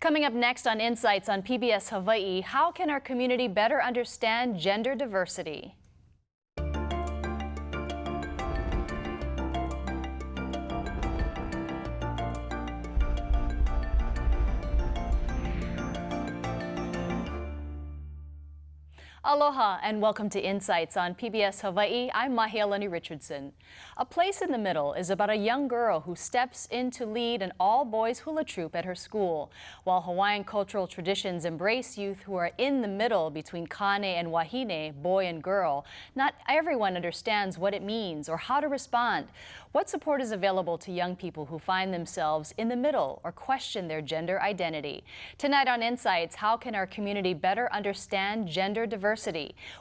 Coming up next on Insights on PBS Hawaii, how can our community better understand gender diversity? Aloha and welcome to Insights on PBS Hawaii. I'm Mahealani Richardson. A Place in the Middle is about a young girl who steps in to lead an all-boys hula troupe at her school. While Hawaiian cultural traditions embrace youth who are in the middle between kane and wahine, boy and girl, not everyone understands what it means or how to respond. What support is available to young people who find themselves in the middle or question their gender identity? Tonight on Insights, how can our community better understand gender diversity?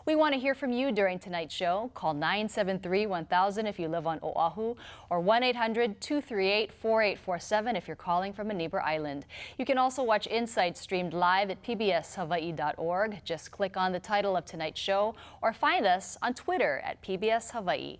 We want to hear from you during tonight's show. Call 973-1000 if you live on Oahu or 1-800-238-4847 if you're calling from a neighbor island. You can also watch Insights streamed live at pbshawaii.org. Just click on the title of tonight's show or find us on Twitter at PBS Hawaii.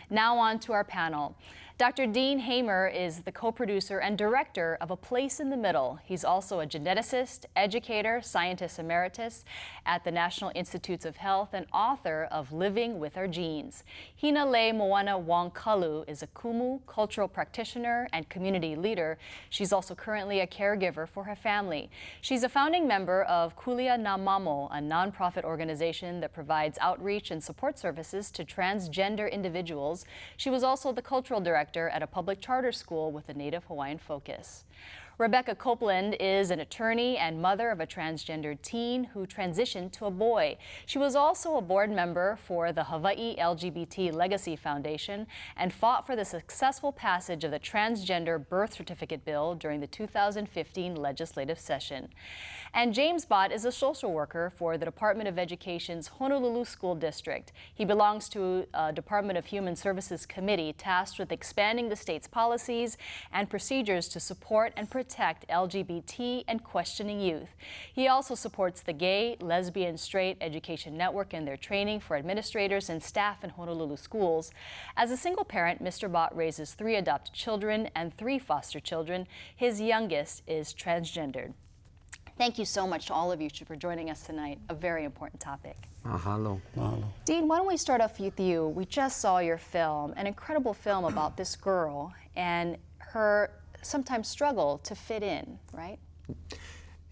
Now on to our panel. Dr. Dean Hamer is the co-producer and director of A Place in the Middle. He's also a geneticist, educator, scientist emeritus at the National Institutes of Health and author of Living with Our Genes. Hinaleimoana Wong-Kalu is a Kumu cultural practitioner and community leader. She's also currently a caregiver for her family. She's a founding member of Kulia na Mamo, a nonprofit organization that provides outreach and support services to transgender individuals. She was also the cultural director at a public charter school with a Native Hawaiian focus. Rebecca Copeland is an attorney and mother of a transgendered teen who transitioned to a boy. She was also a board member for the Hawaii LGBT Legacy Foundation and fought for the successful passage of the transgender birth certificate bill during the 2015 legislative session. And James Bott is a social worker for the Department of Education's Honolulu School District. He belongs to a Department of Human Services committee tasked with expanding the state's policies and procedures to support and protect LGBT and questioning youth. He also supports the Gay, Lesbian, Straight Education Network in their training for administrators and staff in Honolulu schools. As a single parent, Mr. Bott raises 3 adopted children and 3 foster children. His youngest is transgendered. Thank you so much to all of you for joining us tonight. A very important topic. Mahalo. Mahalo. Dean, why don't we start off with you? We just saw your film, an incredible film about this girl and her sometimes struggle to fit in, right?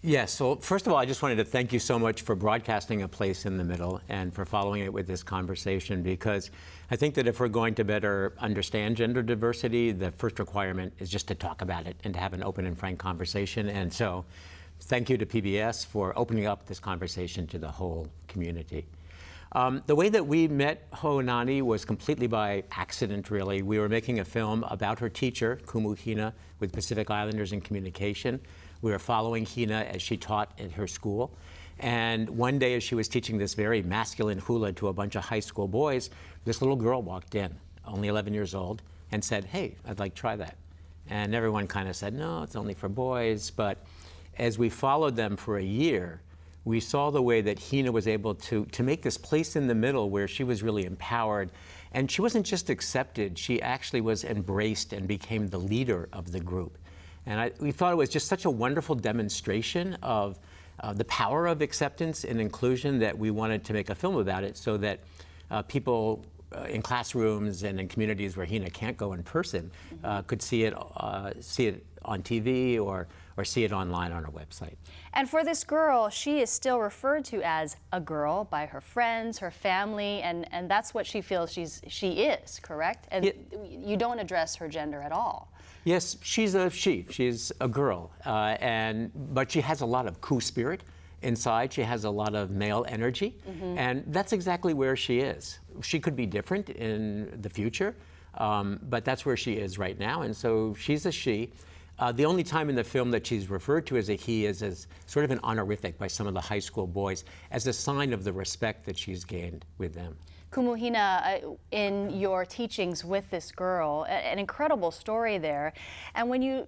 Yes, so first of all, I just wanted to thank you so much for broadcasting A Place in the Middle and for following it with this conversation, because I think that if we're going to better understand gender diversity, the first requirement is just to talk about it and to have an open and frank conversation. And so thank you to PBS for opening up this conversation to the whole community. The way that we met Ho'onani was completely by accident, really. We were making a film about her teacher, Kumu Hina, with Pacific Islanders in communication. We were following Hina as she taught at her school. And one day as she was teaching this very masculine hula to a bunch of high school boys, this little girl walked in, only 11 years old, and said, "Hey, I'd like to try that." And everyone kind of said, "No, it's only for boys." But as we followed them for a year, we saw the way that Hina was able to make this place in the middle where she was really empowered. And she wasn't just accepted, she actually was embraced and became the leader of the group. And we thought it was just such a wonderful demonstration of the power of acceptance and inclusion that we wanted to make a film about it, so that people in classrooms and in communities where Hina can't go in person could see it on TV or see it online on our website. And for this girl, she is still referred to as a girl by her friends, her family, and that's what she feels she is, correct? And you don't address her gender at all. Yes, she's a she. She's a girl, but she has a lot of ku spirit inside. She has a lot of male energy, and that's exactly where she is. She could be different in the future, but that's where she is right now, and so she's a she. The only time in the film that she's referred to as a he is as sort of an honorific by some of the high school boys, as a sign of the respect that she's gained with them. Kumu Hina, in your teachings with this girl, an incredible story there. And when you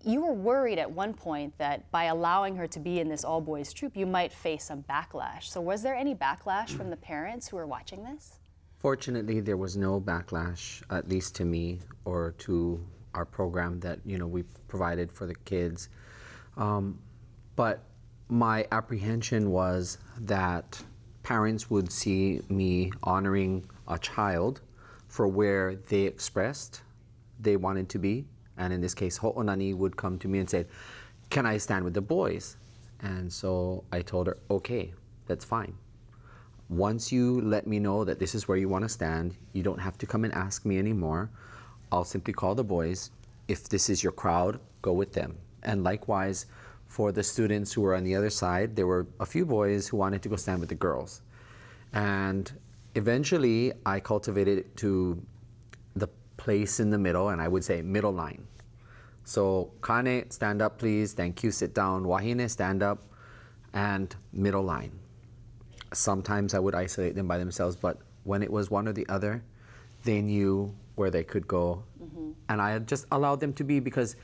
were worried at one point that by allowing her to be in this all-boys troupe, you might face some backlash. So was there any backlash from the parents who were watching this? Fortunately, there was no backlash, at least to me or to our program that we provided for the kids. But my apprehension was that parents would see me honoring a child for where they expressed they wanted to be. And in this case, Ho'onani would come to me and say, can I stand with the boys? And so I told her, okay, that's fine. Once you let me know that this is where you want to stand, you don't have to come and ask me anymore. I'll simply call the boys. If this is your crowd, go with them. And likewise, for the students who were on the other side, there were a few boys who wanted to go stand with the girls. And eventually, I cultivated it to the place in the middle, and I would say middle line. So, Kane, stand up please, thank you, sit down. Wahine, stand up, and middle line. Sometimes I would isolate them by themselves, but when it was one or the other, they knew where they could go. And I just allowed them to be, because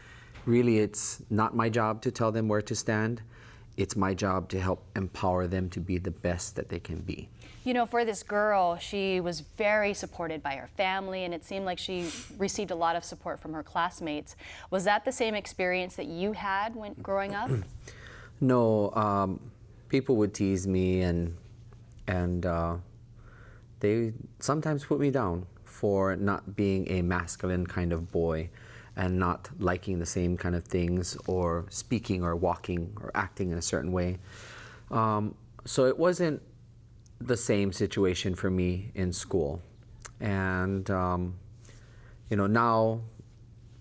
really it's not my job to tell them where to stand. It's my job to help empower them to be the best that they can be. You know, for this girl, she was very supported by her family, and it seemed like she received a lot of support from her classmates. Was that the same experience that you had when growing up? No, people would tease me, and they sometimes put me down for not being a masculine kind of boy and not liking the same kind of things, or speaking or walking or acting in a certain way. So it wasn't the same situation for me in school. And you know, now,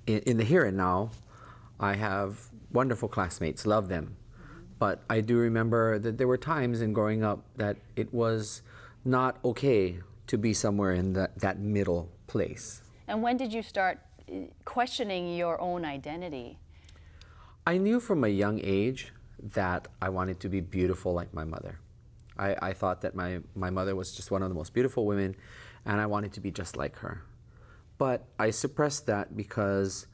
in the here and now, I have wonderful classmates, love them. But I do remember that there were times in growing up that it was not okay to be somewhere in that middle place. And when did you start questioning your own identity? I knew from a young age that I wanted to be beautiful like my mother. I thought that my mother was just one of the most beautiful women, and I wanted to be just like her. But I suppressed that because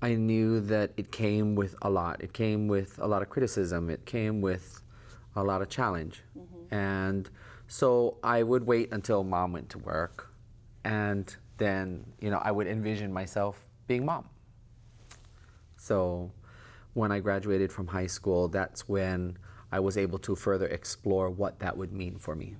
I knew that it came with a lot. It came with a lot of criticism. It came with a lot of challenge. And so I would wait until Mom went to work, and then, you know, I would envision myself being Mom. So when I graduated from high school, that's when I was able to further explore what that would mean for me.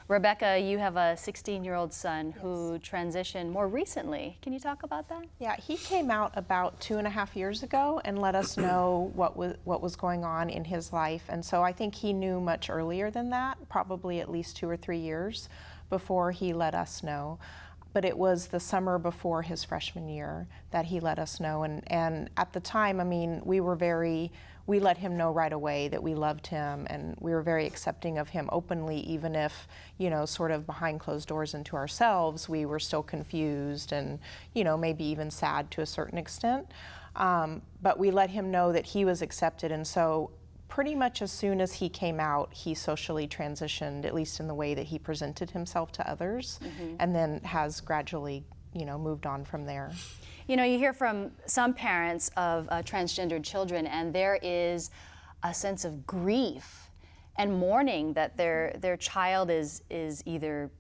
Rebecca, you have a 16-year-old son who transitioned more recently. Can you talk about that? Yeah, he came out about 2.5 years ago and let us know what was going on in his life. And so I think he knew much earlier than that, probably at least 2 or 3 years before he let us know. But it was the summer before his freshman year that he let us know. And at the time, I mean, we let him know right away that we loved him, and we were very accepting of him openly, even if, you know, sort of behind closed doors and to ourselves, we were still confused and, you know, maybe even sad to a certain extent. But we let him know that he was accepted, and so pretty much as soon as he came out, he socially transitioned, at least in the way that he presented himself to others, and then has gradually, you know, moved on from there. You know, you hear from some parents of transgendered children, and there is a sense of grief and mourning that their child is either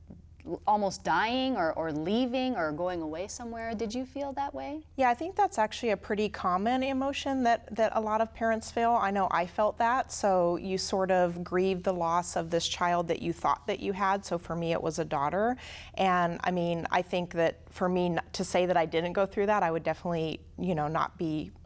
almost dying or leaving or going away somewhere. Did you feel that way? Yeah, I think that's actually a pretty common emotion that a lot of parents feel. I know I felt that. So you sort of grieve the loss of this child that you thought that you had. So for me, it was a daughter. And I mean, I think that for me to say that I didn't go through that, I would definitely, you know,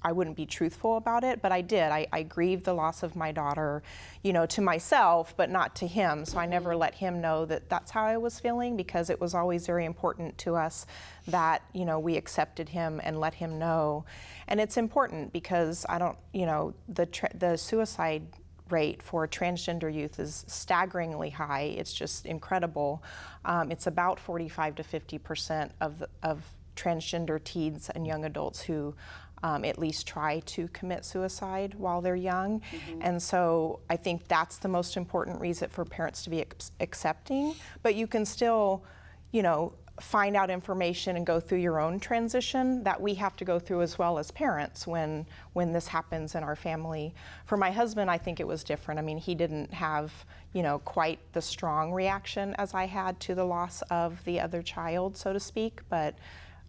I wouldn't be truthful about it, but I did. I grieved the loss of my daughter, you know, to myself, but not to him. So I never let him know that that's how I was feeling, because it was always very important to us that, you know, we accepted him and let him know. And it's important because you know, the suicide rate for transgender youth is staggeringly high. It's just incredible. It's about 45 to 50% of transgender teens and young adults who at least try to commit suicide while they're young. And so I think that's the most important reason for parents to be accepting. But you can still, you know, find out information and go through your own transition that we have to go through as well as parents when this happens in our family. For my husband, I think it was different. I mean, he didn't have, you know, quite the strong reaction as I had to the loss of the other child, so to speak, but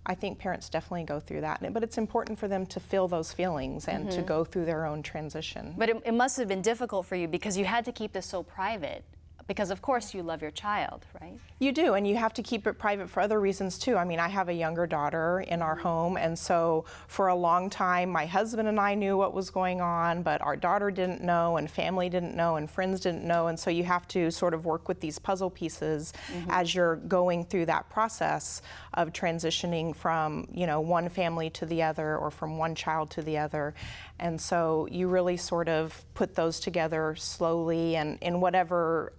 I think parents definitely go through that, but it's important for them to feel those feelings and to go through their own transition. But it must have been difficult for you because you had to keep this so private. Because of course you love your child, right? You do, and you have to keep it private for other reasons too. I mean, I have a younger daughter in our home, and so for a long time, my husband and I knew what was going on, but our daughter didn't know, and family didn't know, and friends didn't know, and so you have to sort of work with these puzzle pieces as you're going through that process of transitioning from, you know, one family to the other or from one child to the other. And so you really sort of put those together slowly and in whatever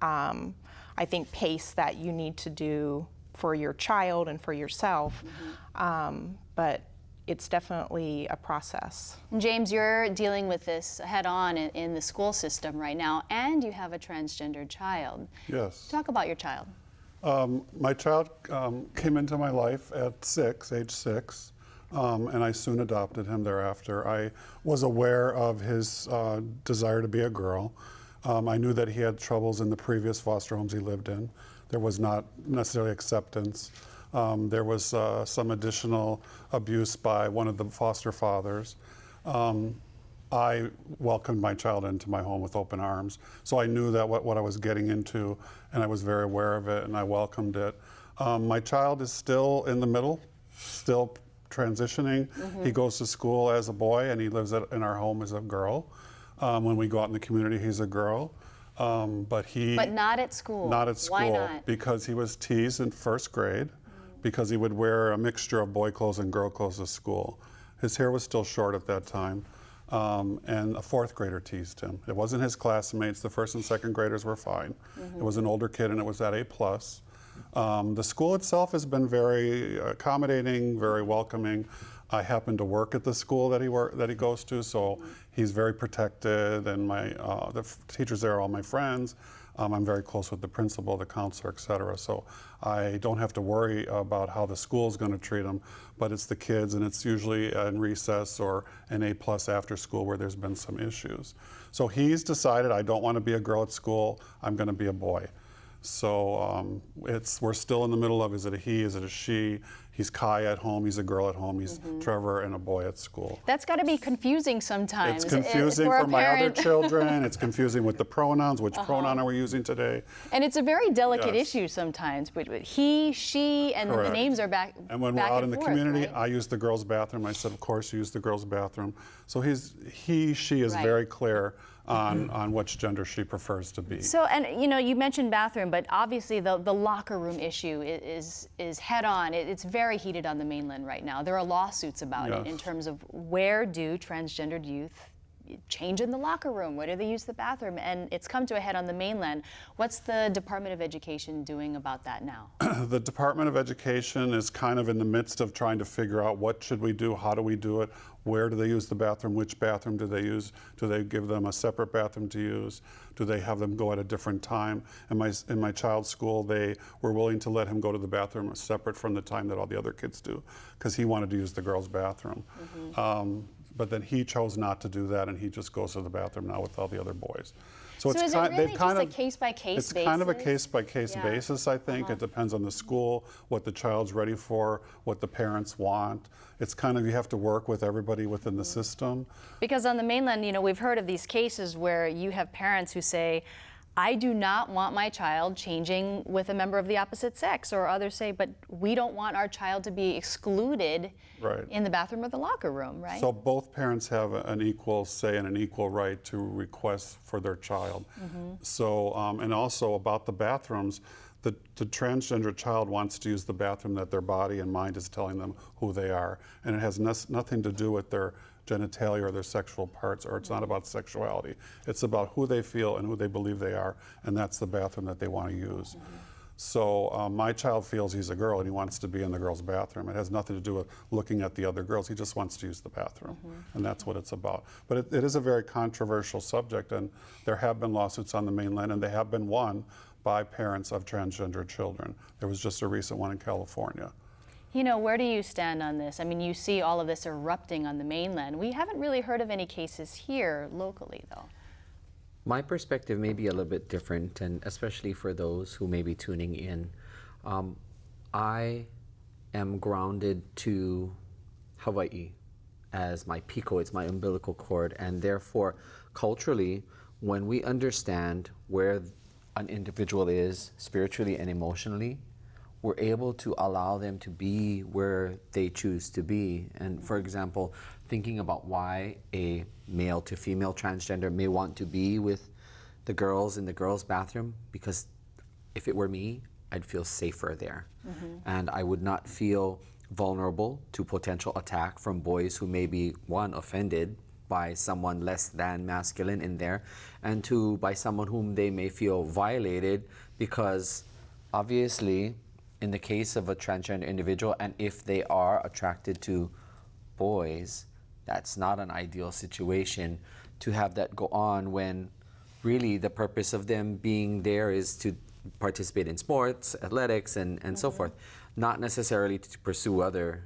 I think pace that you need to do for your child and for yourself. But it's definitely a process. James, you're dealing with this head-on in the school system right now, and you have a transgendered child. Yes. Talk about your child. My child came into my life at age 6, and I soon adopted him thereafter. I was aware of his desire to be a girl. I knew that he had troubles in the previous foster homes he lived in. There was not necessarily acceptance. There was some additional abuse by one of the foster fathers. I welcomed my child into my home with open arms. So I knew that what I was getting into, and I was very aware of it, and I welcomed it. My child is still in the middle, still transitioning. He goes to school as a boy, and he lives in our home as a girl. When we go out in the community, he's a girl. But not at school. Not at school. Why not? Because he was teased in first grade, because he would wear a mixture of boy clothes and girl clothes to school. His hair was still short at that time. And a 4th grader teased him. It wasn't his classmates. The 1st and 2nd graders were fine. It was an older kid, and it was at A+. The school itself has been very accommodating, very welcoming. I happen to work at the school that he goes to, so he's very protected, and the teachers there are all my friends. I'm very close with the principal, the counselor, et cetera, so I don't have to worry about how the school's going to treat him, but it's the kids, and it's usually in recess or an A+ after school where there's been some issues. So he's decided, I don't want to be a girl at school, I'm going to be a boy. So we're still in the middle of, is it a he, is it a she? He's Kai at home, he's a girl at home, he's Trevor and a boy at school. That's got to be confusing sometimes. It's confusing for my other children. It's confusing with the pronouns, which pronoun are we using today? And it's a very delicate issue sometimes, with he, she, and the names are back And when we're out in the community, right? I use the girls' bathroom. I said, of course, you use the girls' bathroom. So he, she is very clear on which gender she prefers to be. So, and you know, you mentioned bathroom, but obviously the locker room issue is head on. It's very heated on the mainland right now. There are lawsuits about it in terms of where do transgendered youth change in the locker room? Where do they use the bathroom? And it's come to a head on the mainland. What's the Department of Education doing about that now? The Department of Education is kind of in the midst of trying to figure out what should we do, how do we do it, where do they use the bathroom, which bathroom do they use, do they give them a separate bathroom to use, do they have them go at a different time? In my child's school, they were willing to let him go to the bathroom separate from the time that all the other kids do, because he wanted to use the girls' bathroom. But then he chose not to do that, and he just goes to the bathroom now with all the other boys. So it's is it really just a case-by-case basis? It's kind of a case-by-case basis, I think. It depends on the school, what the child's ready for, what the parents want. It's kind of, you have to work with everybody within the system. Because on the mainland, you know, we've heard of these cases where you have parents who say, I do not want my child changing with a member of the opposite sex, or others say, but we don't want our child to be excluded in the bathroom or the locker room, right? So both parents have an equal say and an equal right to request for their child. So, and also about the bathrooms, the transgender child wants to use the bathroom that their body and mind is telling them who they are, and it has nothing to do with their genitalia or their sexual parts, or it's not about sexuality. It's about who they feel and who they believe they are, and that's the bathroom that they want to use. So my child feels he's a girl and he wants to be in the girls' bathroom. It has nothing to do with looking at the other girls. He just wants to use the bathroom, and that's what it's about. But it is a very controversial subject, and there have been lawsuits on the mainland, and they have been won by parents of transgender children. There was just a recent one in California. You know, where do you stand on this? I mean, you see all of this erupting on the mainland. We haven't really heard of any cases here locally, though. My perspective may be a little bit different, and especially for those who may be tuning in. I am grounded to Hawaii as my piko, it's my umbilical cord, and therefore culturally, when we understand where an individual is spiritually and emotionally, we're able to allow them to be where they choose to be. And for example, thinking about why a male to female transgender may want to be with the girls in the girls' bathroom, because if it were me, I'd feel safer there. And I would not feel vulnerable to potential attack from boys who may be, one, offended by someone less than masculine in there, and two, by someone whom they may feel violated, because obviously in the case of a transgender individual, and if they are attracted to boys, that's not an ideal situation to have that go on when really the purpose of them being there is to participate in sports, athletics, and so forth, not necessarily to pursue other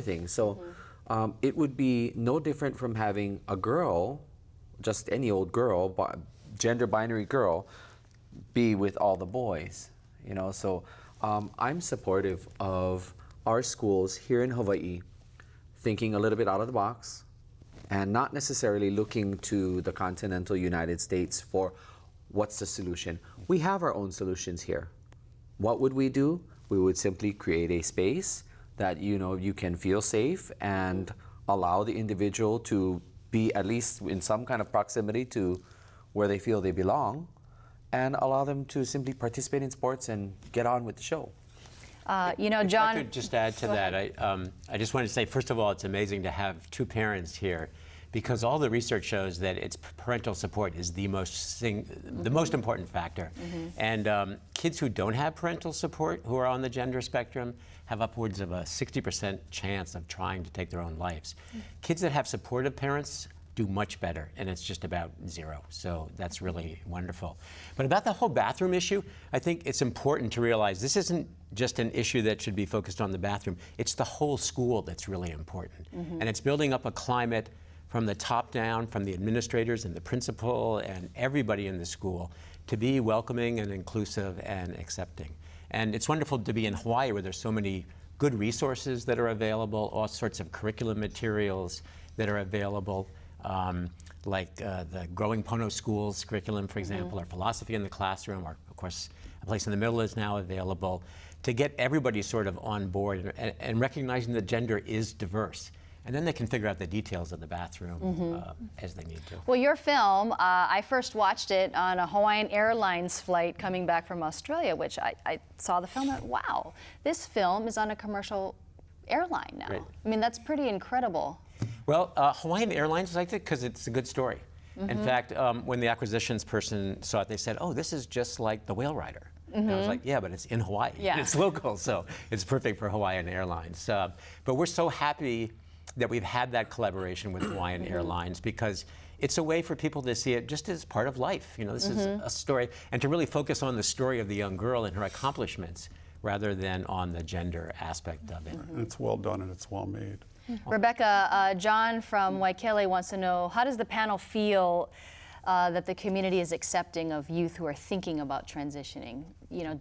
things. So it would be no different from having a girl, just any old girl, gender binary girl, be with all the boys. So I'm supportive of our schools here in Hawaii thinking a little bit out of the box and not necessarily looking to the continental United States for what's the solution. We have our own solutions here. What would we do? We would simply create a space that you can feel safe and allow the individual to be at least in some kind of proximity to where they feel they belong, and allow them to simply participate in sports and get on with the show. John. If I could just add to that, I just wanted to say, first of all, it's amazing to have two parents here, because all the research shows that it's parental support is the most important factor. And kids who don't have parental support, who are on the gender spectrum, have upwards of a 60% chance of trying to take their own lives. Kids that have supportive parents do much better, and it's just about 0. So that's really wonderful. But about the whole bathroom issue, I think it's important to realize this isn't just an issue that should be focused on the bathroom. It's the whole school that's really important. And it's building up a climate from the top down, from the administrators and the principal and everybody in the school, to be welcoming and inclusive and accepting. And it's wonderful to be in Hawaii, where there's so many good resources that are available, all sorts of curriculum materials that are available, like the Growing Pono Schools curriculum, for example, or philosophy in the classroom, or of course, A Place in the Middle is now available, to get everybody sort of on board and recognizing that gender is diverse. And then they can figure out the details of the bathroom as they need to. Well, your film, I first watched it on a Hawaiian Airlines flight coming back from Australia, which I saw the film and wow, this film is on a commercial airline now. Right. I mean, that's pretty incredible. Well, Hawaiian Airlines liked it because it's a good story. In fact, when the acquisitions person saw it, they said, oh, this is just like The Whale Rider. And I was like, yeah, but it's in Hawaii. Yeah. And it's local, so it's perfect for Hawaiian Airlines. But we're so happy that we've had that collaboration with Hawaiian Airlines, because it's a way for people to see it just as part of life. This is a story, and to really focus on the story of the young girl and her accomplishments rather than on the gender aspect of it. And it's well done and it's well made. Rebecca, John from Waikele wants to know, how does the panel feel that the community is accepting of youth who are thinking about transitioning?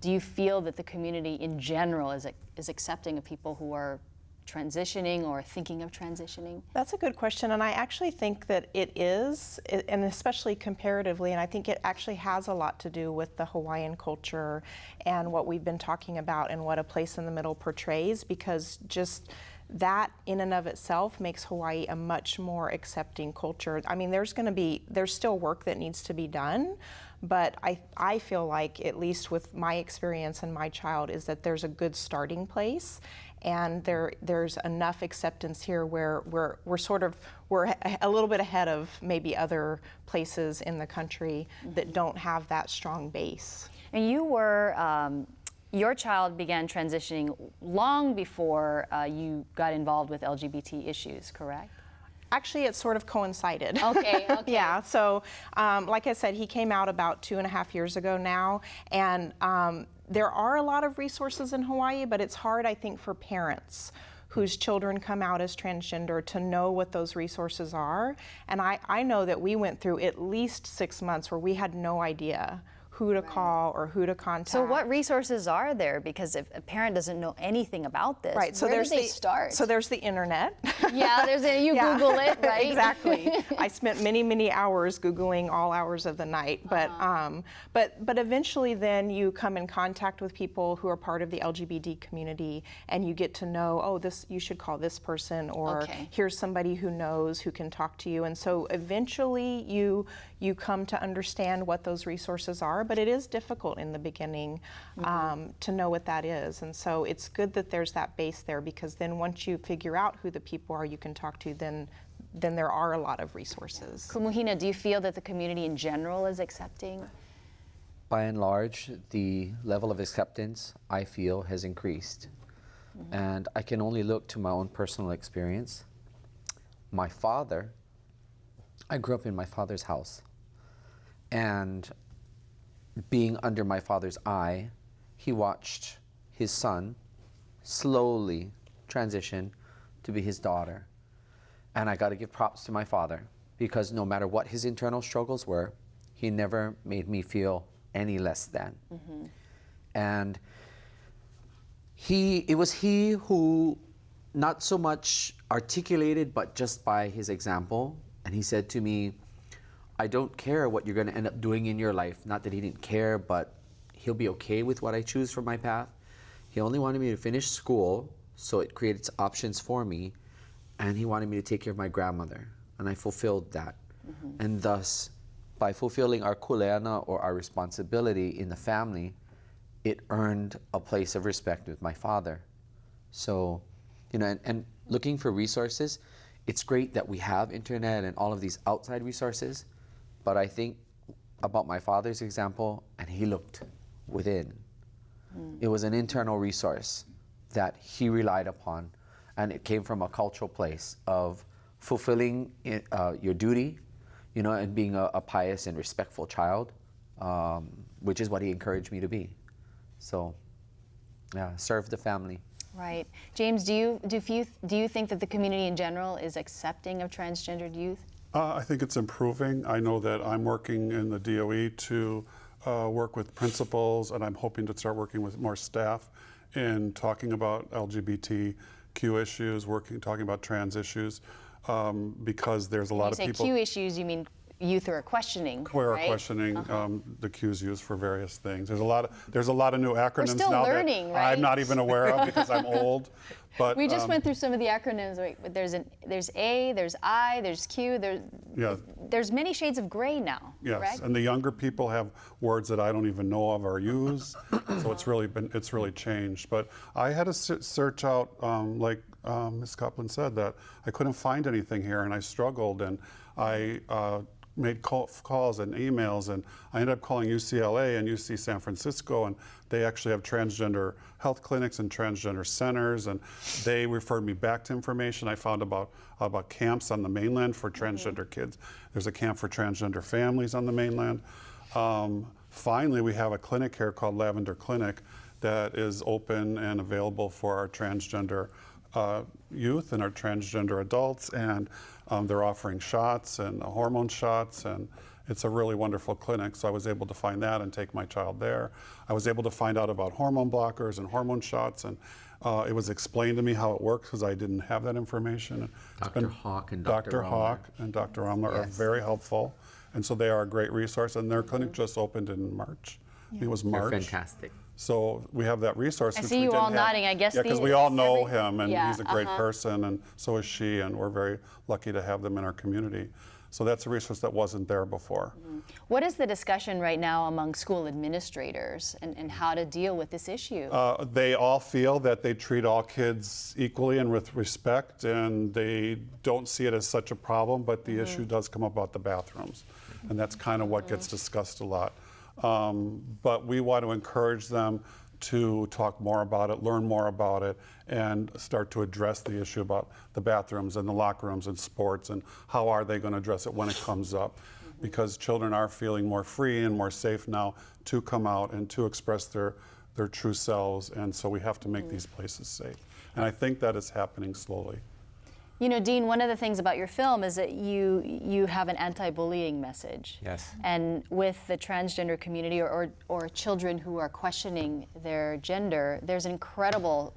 Do you feel that the community in general is accepting of people who are transitioning or thinking of transitioning? That's a good question, and I actually think that it is, and especially comparatively, and I think it actually has a lot to do with the Hawaiian culture and what we've been talking about and what A Place in the Middle portrays, because just that in and of itself makes Hawaii a much more accepting culture. I mean, there's still work that needs to be done, but I feel like, at least with my experience and my child, is that there's a good starting place, and there's enough acceptance here where we're a little bit ahead of maybe other places in the country that don't have that strong base. And you were, your child began transitioning long before you got involved with LGBT issues, correct? Actually, it sort of coincided. Okay. Yeah, so like I said, he came out about 2.5 years ago now, and there are a lot of resources in Hawaii, but it's hard, I think, for parents whose children come out as transgender to know what those resources are. And I know that we went through at least 6 months where we had no idea who to call or who to contact. So what resources are there? Because if a parent doesn't know anything about this, right. So where there's do they start? So there's the internet. Yeah, you Yeah. Google it, right? Exactly. I spent many hours Googling all hours of the night, but eventually then you come in contact with people who are part of the LGBT community, and you get to know, oh, you should call this person, or here's somebody who knows who can talk to you, and so eventually you come to understand what those resources are, but it is difficult in the beginning to know what that is, and so it's good that there's that base there, because then once you figure out who the people are you can talk to, then there are a lot of resources. Kumuhina, do you feel that the community in general is accepting? By and large, the level of acceptance, I feel, has increased. And I can only look to my own personal experience. My father, I grew up in my father's house. And being under my father's eye, he watched his son slowly transition to be his daughter. And I got to give props to my father, because no matter what his internal struggles were, he never made me feel any less than. And it was he who not so much articulated, but just by his example. And he said to me, I don't care what you're going to end up doing in your life. Not that he didn't care, but he'll be okay with what I choose for my path. He only wanted me to finish school, so it created options for me. And he wanted me to take care of my grandmother. And I fulfilled that. And thus, by fulfilling our kuleana, or our responsibility in the family, it earned a place of respect with my father. So, and looking for resources, it's great that we have internet and all of these outside resources, but I think about my father's example, and he looked within. It was an internal resource that he relied upon, and it came from a cultural place of fulfilling your duty, and being a pious and respectful child, which is what he encouraged me to be. So, yeah, serve the family. Right. James, do you think that the community in general is accepting of transgendered youth? I think it's improving. I know that I'm working in the DOE to work with principals, and I'm hoping to start working with more staff in talking about LGBTQ issues, talking about trans issues, because there's a lot of people. When you say Q issues, you mean youth who are questioning, Queer right? questioning the Q's used for various things. There's a lot of new acronyms We're still now learning, that right? I'm not even aware of because I'm old. But we just went through some of the acronyms. There's A, there's I, there's Q. There's many shades of gray now. Yes, correct? and the younger people have words that I don't even know of or use. So it's really changed. But I had to search out, like Ms. Copeland said, that I couldn't find anything here, and I struggled, and I made calls and emails, and I ended up calling UCLA and UC San Francisco, and they actually have transgender health clinics and transgender centers, and they referred me back to information. I found about camps on the mainland for transgender kids. There's a camp for transgender families on the mainland. Finally, we have a clinic here called Lavender Clinic that is open and available for our transgender youth and our transgender adults, and they're offering shots and hormone shots, and it's a really wonderful clinic. So I was able to find that and take my child there. I was able to find out about hormone blockers and hormone shots, and it was explained to me how it works because I didn't have that information. Dr. Hawk and Dr. Hawk and Dr. Ramler are very helpful, and so they are a great resource, and their clinic just opened in March. I think it was March. They're fantastic. So we have that resource. I which see we you didn't all have. nodding. I guess Yeah, because we all know every- him, and yeah, he's a great person, and so is she, and we're very lucky to have them in our community. So that's a resource that wasn't there before. What is the discussion right now among school administrators and how to deal with this issue? They all feel that they treat all kids equally and with respect, and they don't see it as such a problem, but the issue does come up about the bathrooms, and that's kind of what gets discussed a lot. But we want to encourage them to talk more about it, learn more about it, and start to address the issue about the bathrooms and the locker rooms and sports, and how are they going to address it when it comes up. Because children are feeling more free and more safe now to come out and to express their true selves, and so we have to make these places safe. And I think that is happening slowly. You know, Dean, one of the things about your film is that you have an anti-bullying message. Yes. And with the transgender community or children who are questioning their gender, there's incredible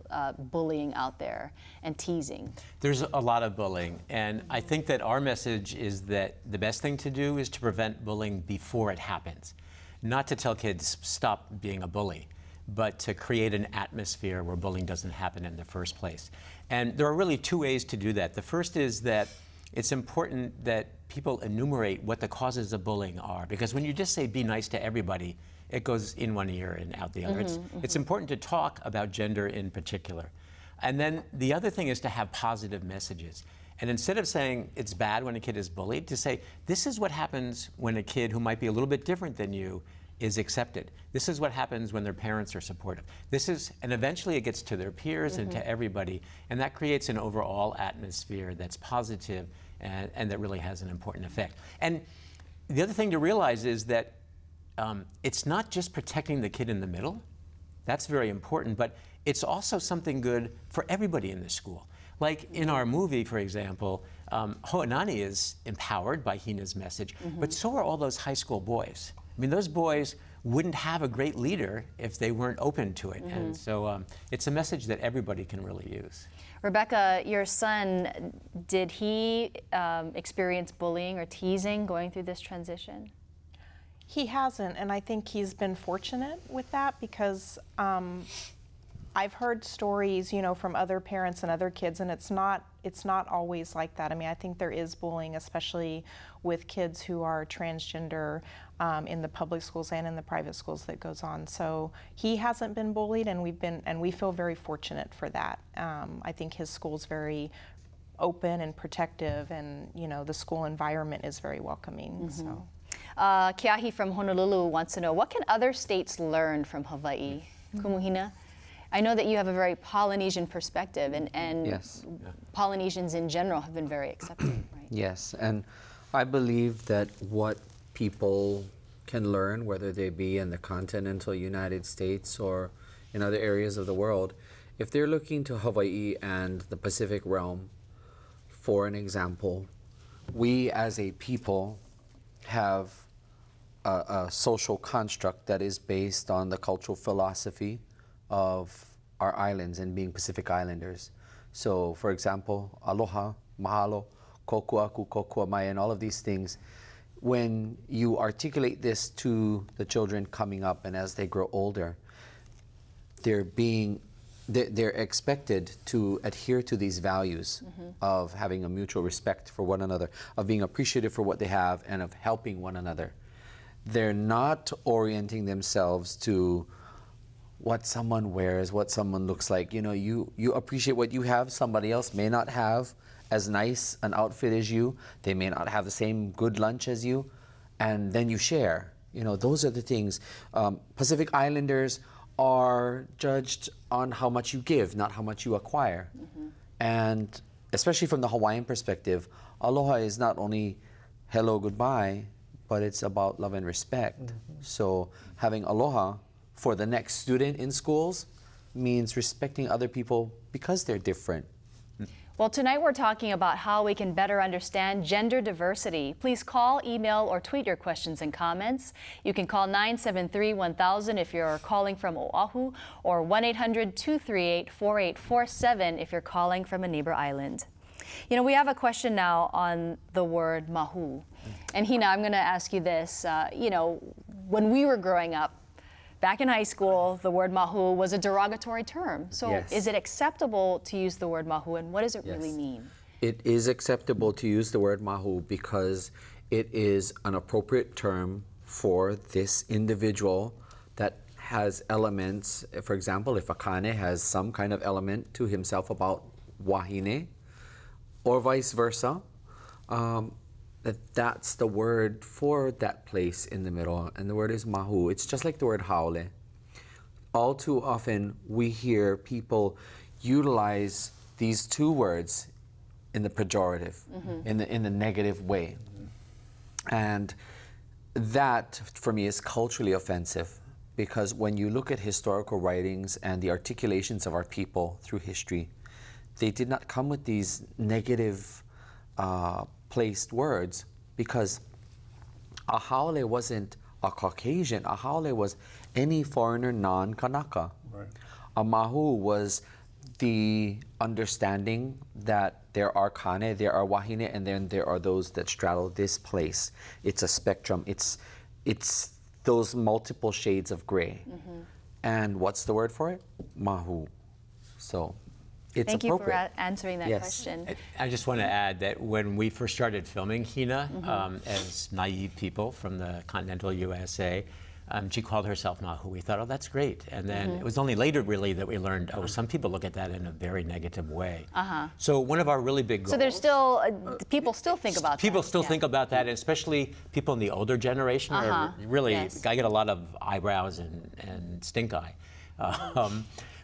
bullying out there and teasing. There's a lot of bullying, and I think that our message is that the best thing to do is to prevent bullying before it happens. Not to tell kids stop being a bully, but to create an atmosphere where bullying doesn't happen in the first place. And there are really two ways to do that. The first is that it's important that people enumerate what the causes of bullying are, because when you just say be nice to everybody, it goes in one ear and out the other. It's important to talk about gender in particular. And then the other thing is to have positive messages. And instead of saying it's bad when a kid is bullied, to say this is what happens when a kid who might be a little bit different than you is accepted. This is what happens when their parents are supportive. And eventually it gets to their peers and to everybody, and that creates an overall atmosphere that's positive and that really has an important effect. And the other thing to realize is that it's not just protecting the kid in the middle. That's very important, but it's also something good for everybody in the school. Like in our movie, for example, Ho'anani is empowered by Hina's message, but so are all those high school boys. I mean, those boys wouldn't have a great leader if they weren't open to it. And so it's a message that everybody can really use. Rebecca, your son, did he experience bullying or teasing going through this transition? He hasn't, and I think he's been fortunate with that because I've heard stories, you know, from other parents and other kids, and it's not always like that. I mean, I think there is bullying, especially with kids who are transgender in the public schools and in the private schools that goes on. So he hasn't been bullied, and we feel very fortunate for that. I think his school's very open and protective, and you know, the school environment is very welcoming. So. Keahi from Honolulu wants to know, what can other states learn from Hawaii? Kumu Hina? I know that you have a very Polynesian perspective, and Yes. Polynesians in general have been very accepting, right? Yes, and I believe that what people can learn, whether they be in the continental United States or in other areas of the world, if they're looking to Hawaii and the Pacific realm, for an example, we as a people have a social construct that is based on the cultural philosophy of our islands and being Pacific Islanders. So, for example, aloha, mahalo, kokuaku, kokua mai, and all of these things, when you articulate this to the children coming up and as they grow older, they're expected to adhere to these values of having a mutual respect for one another, of being appreciative for what they have, and of helping one another. They're not orienting themselves to what someone wears, what someone looks like. You know, you appreciate what you have. Somebody else may not have as nice an outfit as you. They may not have the same good lunch as you. And then you share. You know, those are the things. Pacific Islanders are judged on how much you give, not how much you acquire. And especially from the Hawaiian perspective, aloha is not only hello, goodbye, but it's about love and respect. So having aloha for the next student in schools means respecting other people because they're different. Well, tonight we're talking about how we can better understand gender diversity. Please call, email, or tweet your questions and comments. You can call 973-1000 if you're calling from Oahu, or 1-800-238-4847 if you're calling from a neighbor island. You know, we have a question now on the word mahu. And Hina, I'm going to ask you this. You know, when we were growing up, back in high school, the word mahu was a derogatory term. So Yes. is it acceptable to use the word mahu, and what does it really mean? It is acceptable to use the word mahu because it is an appropriate term for this individual that has elements. For example, if a kane has some kind of element to himself about wahine, or vice versa, that's the word for that place in the middle, and the word is mahu. It's just like the word haole. All too often we hear people utilize these two words in the pejorative, in the negative way. And that, for me, is culturally offensive, because when you look at historical writings and the articulations of our people through history, they did not come with these negative placed words, because a haole wasn't a Caucasian. A haole was any foreigner, non-Kanaka. Right. A mahu was the understanding that there are kane, there are wahine, and then there are those that straddle this place. It's a spectrum. It's those multiple shades of gray. And what's the word for it? Mahu. So it's Thank you appropriate. for answering that Yes. question. I just want to add that when we first started filming Hina, as naive people from the continental USA, she called herself Mahu. We thought, oh, that's great. And then it was only later, really, that we learned, oh, some people look at that in a very negative way. So one of our really big goals... So there's still, people still think about that. People still yeah. think about that, and especially people in the older generation are really, Yes. I get a lot of eyebrows and stink eye.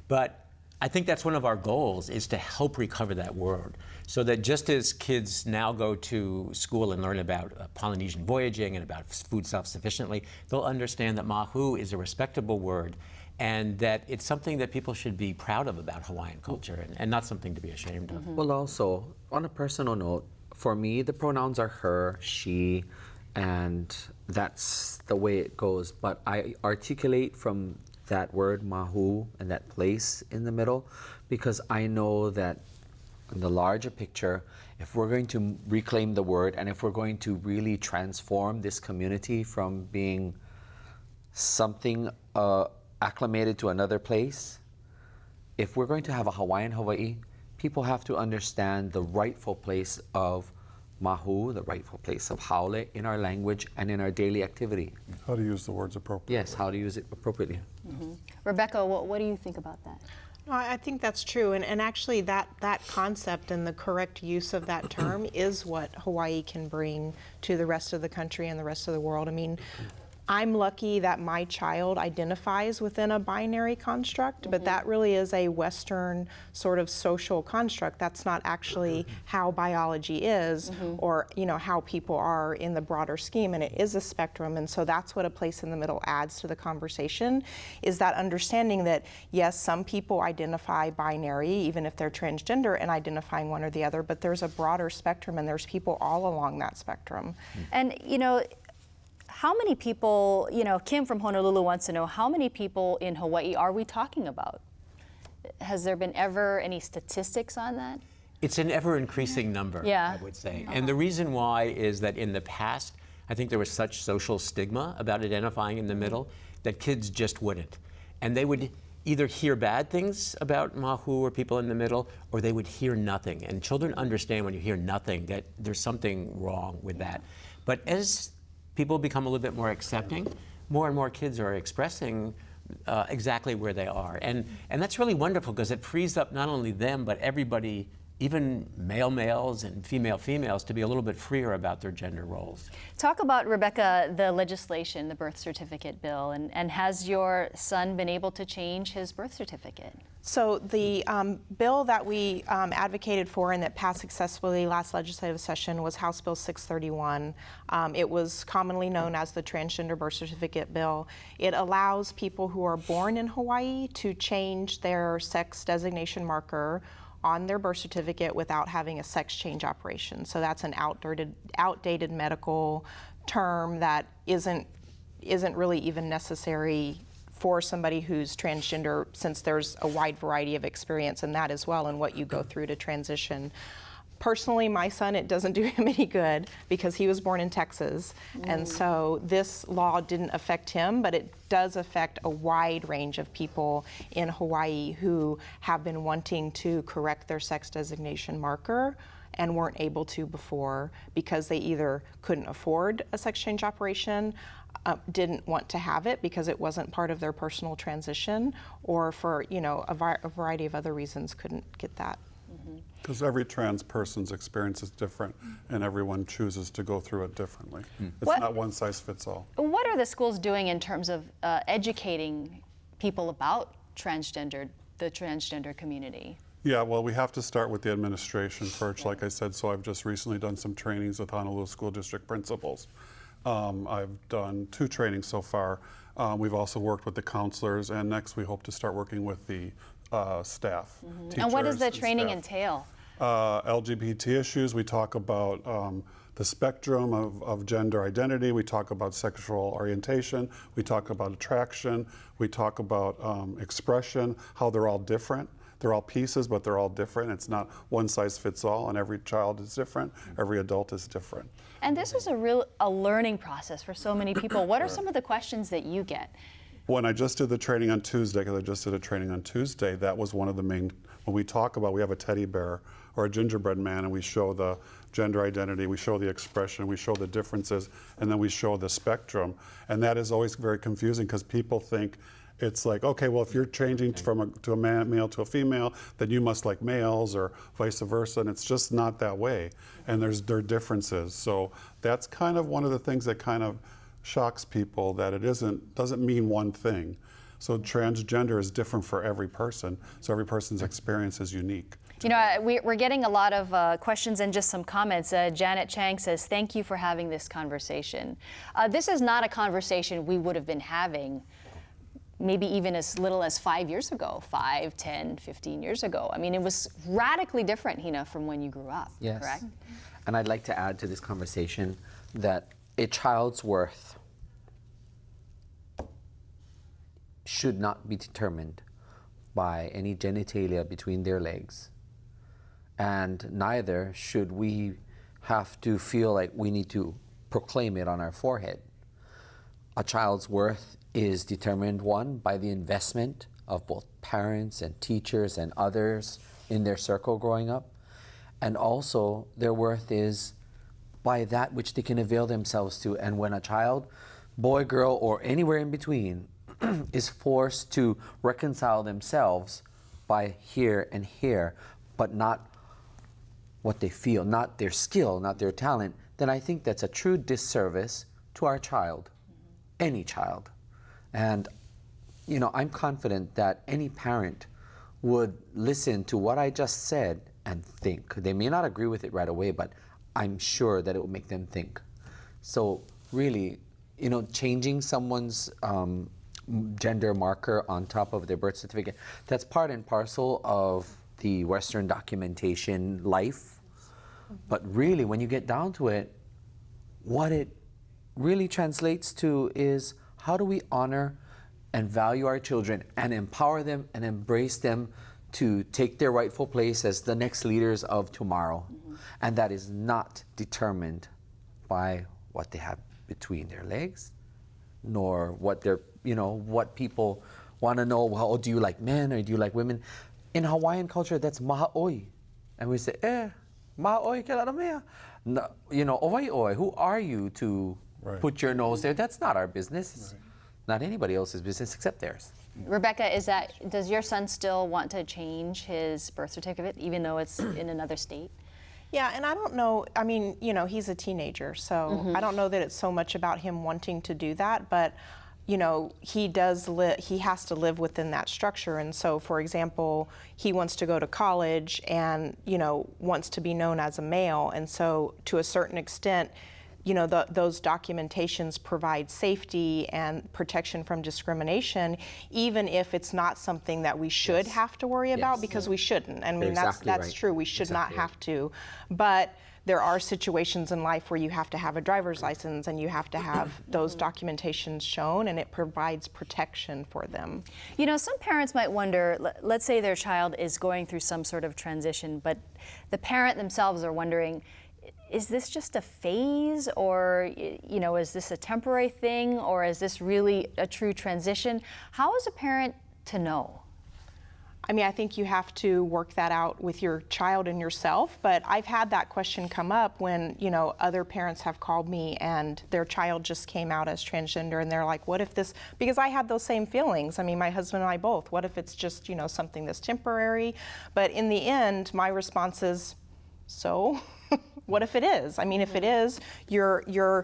But I think that's one of our goals, is to help recover that word, so that just as kids now go to school and learn about Polynesian voyaging and about food self-sufficiently, they'll understand that mahu is a respectable word, and that it's something that people should be proud of about Hawaiian culture, and not something to be ashamed of. Well, also, on a personal note, for me, the pronouns are her, she, and that's the way it goes. But I articulate from that word, mahu, and that place in the middle, because I know that in the larger picture, if we're going to reclaim the word, and if we're going to really transform this community from being something acclimated to another place, if we're going to have a Hawaiian Hawaii, people have to understand the rightful place of mahu, the rightful place of haole in our language and in our daily activity. How to use the words appropriately. Yes, how to use it appropriately. Rebecca, what do you think about that? No, I think that's true, and actually that concept and the correct use of that term is what Hawaii can bring to the rest of the country and the rest of the world. I mean, I'm lucky that my child identifies within a binary construct, but that really is a Western sort of social construct. That's not actually how biology is, or how people are in the broader scheme, and it is a spectrum. And so that's what a place in the middle adds to the conversation, is that understanding that yes, some people identify binary, even if they're transgender and identifying one or the other, but there's a broader spectrum, and there's people all along that spectrum. And how many people, Kim from Honolulu wants to know, how many people in Hawaii are we talking about? Has there been ever any statistics on that? It's an ever-increasing number, Yeah. I would say. And the reason why is that in the past, I think there was such social stigma about identifying in the middle that kids just wouldn't. And they would either hear bad things about mahu or people in the middle, or they would hear nothing. And children understand when you hear nothing that there's something wrong with that. But as people become a little bit more accepting, more and more kids are expressing exactly where they are. And that's really wonderful, because it frees up not only them, but everybody, even males and females, to be a little bit freer about their gender roles. Talk about, Rebecca, the legislation, the birth certificate bill, and has your son been able to change his birth certificate? So the bill that we advocated for and that passed successfully last legislative session was House Bill 631. It was commonly known as the Transgender Birth Certificate Bill. It allows people who are born in Hawaii to change their sex designation marker on their birth certificate without having a sex change operation. So that's an outdated medical term that isn't really even necessary for somebody who's transgender, since there's a wide variety of experience in that as well, and what you go through to transition. Personally, my son, it doesn't do him any good because he was born in Texas, and so this law didn't affect him, but it does affect a wide range of people in Hawaii who have been wanting to correct their sex designation marker and weren't able to before because they either couldn't afford a sex change operation, didn't want to have it because it wasn't part of their personal transition, or for a variety of other reasons couldn't get that. Because every trans person's experience is different, and everyone chooses to go through it differently. It's not one size fits all. What are the schools doing in terms of educating people about the transgender community? Yeah, well, we have to start with the administration first, like I said, so I've just recently done some trainings with Honolulu School District principals. I've done 2 trainings so far. We've also worked with the counselors, and next we hope to start working with the staff. And what does the teachers, training and staff. entail? LGBT issues, we talk about the spectrum of gender identity, we talk about sexual orientation, we talk about attraction, we talk about expression, how they're all different. They're all pieces, but they're all different. It's not one size fits all, and every child is different, every adult is different. And this is a learning process for so many people. What are some of the questions that you get? When I just did the training on Tuesday, because I just did a training on Tuesday, that was one of the main, when we talk about, we have a teddy bear or a gingerbread man, and we show the gender identity, we show the expression, we show the differences, and then we show the spectrum. And that is always very confusing because people think it's like, okay, well, if you're changing from a male to a female, then you must like males or vice versa, and it's just not that way. And there are differences. So that's kind of one of the things that kind of shocks people, that it doesn't mean one thing. So transgender is different for every person, so every person's experience is unique. You know, we're getting a lot of questions and just some comments. Janet Chang says, thank you for having this conversation. This is not a conversation we would have been having maybe even as little as 5 years ago, 5, 10, 15 years ago. I mean, it was radically different, Hina, from when you grew up, Yes. correct? And I'd like to add to this conversation that a child's worth should not be determined by any genitalia between their legs. And neither should we have to feel like we need to proclaim it on our forehead. A child's worth is determined, one, by the investment of both parents and teachers and others in their circle growing up, and also their worth is by that which they can avail themselves to. And when a child, boy, girl, or anywhere in between, is forced to reconcile themselves by here and here, but not what they feel, not their skill, not their talent, then I think that's a true disservice to our child, any child. And, you know, I'm confident that any parent would listen to what I just said and think. They may not agree with it right away, but I'm sure that it will make them think. So really, you know, changing someone's gender marker on top of their birth certificate, that's part and parcel of the Western documentation life. But really, when you get down to it, what it really translates to is, how do we honor and value our children and empower them and embrace them to take their rightful place as the next leaders of tomorrow? And that is not determined by what they have between their legs, nor what they're, you know, what people want to know. Well, do you like men or do you like women? In Hawaiian culture, that's maha'oi. And we say, maha'oi kela mea. No, you know, owai'oi, who are you to put your nose there? That's not our business. It's not anybody else's business except theirs. Rebecca, does your son still want to change his birth certificate, even though it's in another state? Yeah, and I don't know, I mean, you know, he's a teenager, so I don't know that it's so much about him wanting to do that, but, you know, he has to live within that structure. And so, for example, he wants to go to college and, you know, wants to be known as a male. And so, to a certain extent, you know, those documentations provide safety and protection from discrimination, even if it's not something that we should have to worry about, because we shouldn't. I mean, that's true. We should not have to. But there are situations in life where you have to have a driver's license and you have to have those documentations shown, and it provides protection for them. You know, some parents might wonder, let's say their child is going through some sort of transition, but the parent themselves are wondering, is this just a phase, or, you know, is this a temporary thing, or is this really a true transition? How is a parent to know? I mean, I think you have to work that out with your child and yourself, but I've had that question come up when, you know, other parents have called me and their child just came out as transgender, and they're like, what if this, because I had those same feelings. I mean, my husband and I both, what if it's just, you know, something that's temporary? But in the end, my response is, so what if it is? I mean, if it is, you're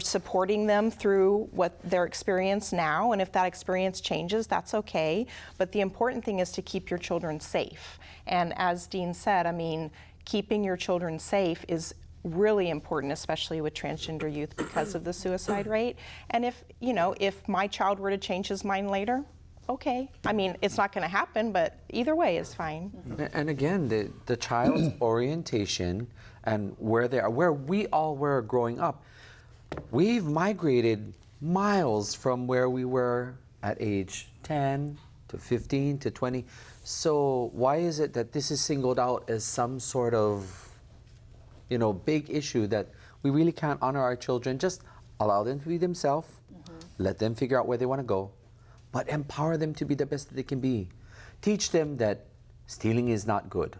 supporting them through what their experience now, and if that experience changes, that's okay. But the important thing is to keep your children safe. And as Dean said, I mean, keeping your children safe is really important, especially with transgender youth, because of the suicide rate. And if, you know, if my child were to change his mind later, okay. I mean, it's not going to happen, but either way is fine. And again, the child's orientation and where they are, where we all were growing up, we've migrated miles from where we were at age 10 to 15 to 20. So why is it that this is singled out as some sort of, big issue that we really can't honor our children? Just allow them to be themselves, let them figure out where they want to go, but empower them to be the best that they can be. Teach them that stealing is not good.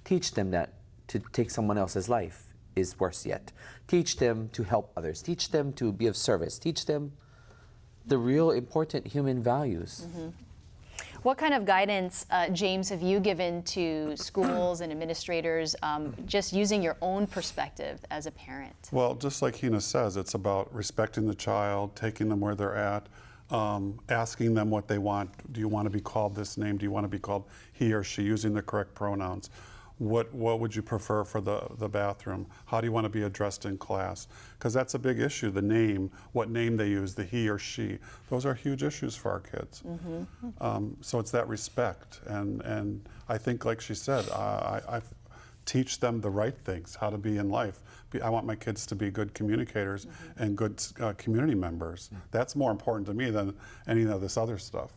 Teach them that to take someone else's life is worse yet. Teach them to help others. Teach them to be of service. Teach them the real important human values. What kind of guidance, James, have you given to schools and administrators, just using your own perspective as a parent? Well, just like Hina says, it's about respecting the child, taking them where they're at, asking them what they want. Do you want to be called this name? Do you want to be called he or she, using the correct pronouns? What would you prefer for the bathroom? How do you want to be addressed in class? Because that's a big issue, the name, what name they use, the he or she. Those are huge issues for our kids. So it's that respect. And I think, like she said, I teach them the right things, how to be in life. I want my kids to be good communicators and good community members. That's more important to me than any of this other stuff.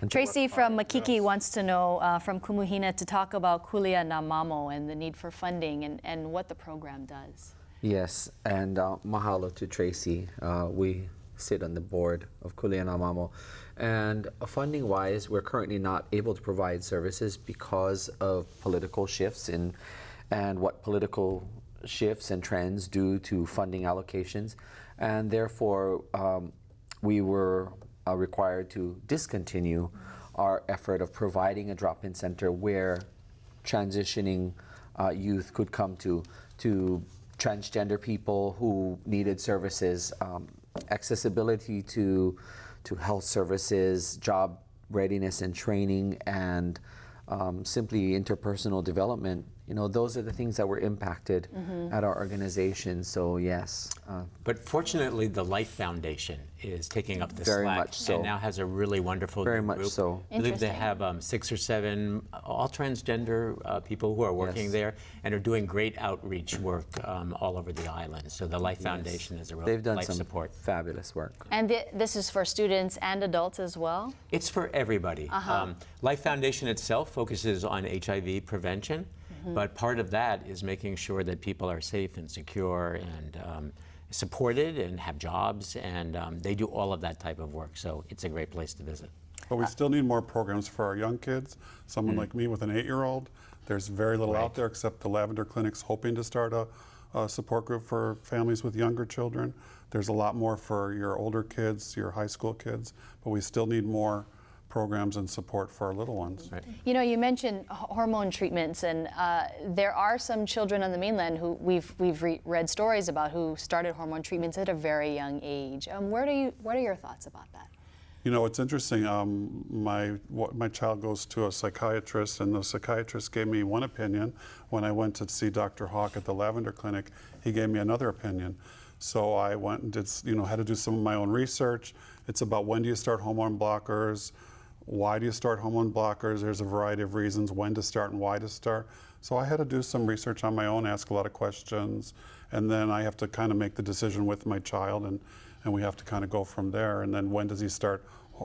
Tracy from Makiki wants to know from Kumu Hina to talk about Kulia na Mamo and the need for funding and what the program does. Yes, and mahalo to Tracy. We sit on the board of Kulia na Mamo. And funding-wise, we're currently not able to provide services because of political shifts and what political shifts and trends do to funding allocations. And therefore, we were required to discontinue our effort of providing a drop-in center where transitioning youth could come to transgender people who needed services, accessibility to health services, job readiness and training, and simply interpersonal development. Those are the things that were impacted at our organization. So yes. But fortunately, the Life Foundation is taking up the Very slack much so. and now has a really wonderful Very new much group. so. I believe they have 6 or 7 all transgender people who are working Yes. there and are doing great outreach work all over the island. So the Life Foundation is a real They've done life some support. fabulous work. And this is for students and adults as well? It's for everybody. Life Foundation itself focuses on HIV prevention, but part of that is making sure that people are safe and secure and supported and have jobs, and they do all of that type of work. So it's a great place to visit. But we still need more programs for our young kids. Someone like me with an 8-year-old, there's very little out there except the Lavender Clinic's hoping to start a support group for families with younger children. There's a lot more for your older kids, your high school kids, but we still need more programs and support for our little ones. Right. You mentioned hormone treatments, and there are some children on the mainland who we've read stories about who started hormone treatments at a very young age. What are your thoughts about that? It's interesting. My child goes to a psychiatrist, and the psychiatrist gave me one opinion. When I went to see Dr. Hawk at the Lavender Clinic, he gave me another opinion. So I went and did, had to do some of my own research. It's about when do you start hormone blockers, why do you start hormone blockers? There's a variety of reasons when to start and why to start. So I had to do some research on my own, ask a lot of questions, and then I have to kind of make the decision with my child, and we have to kind of go from there. And then when does he start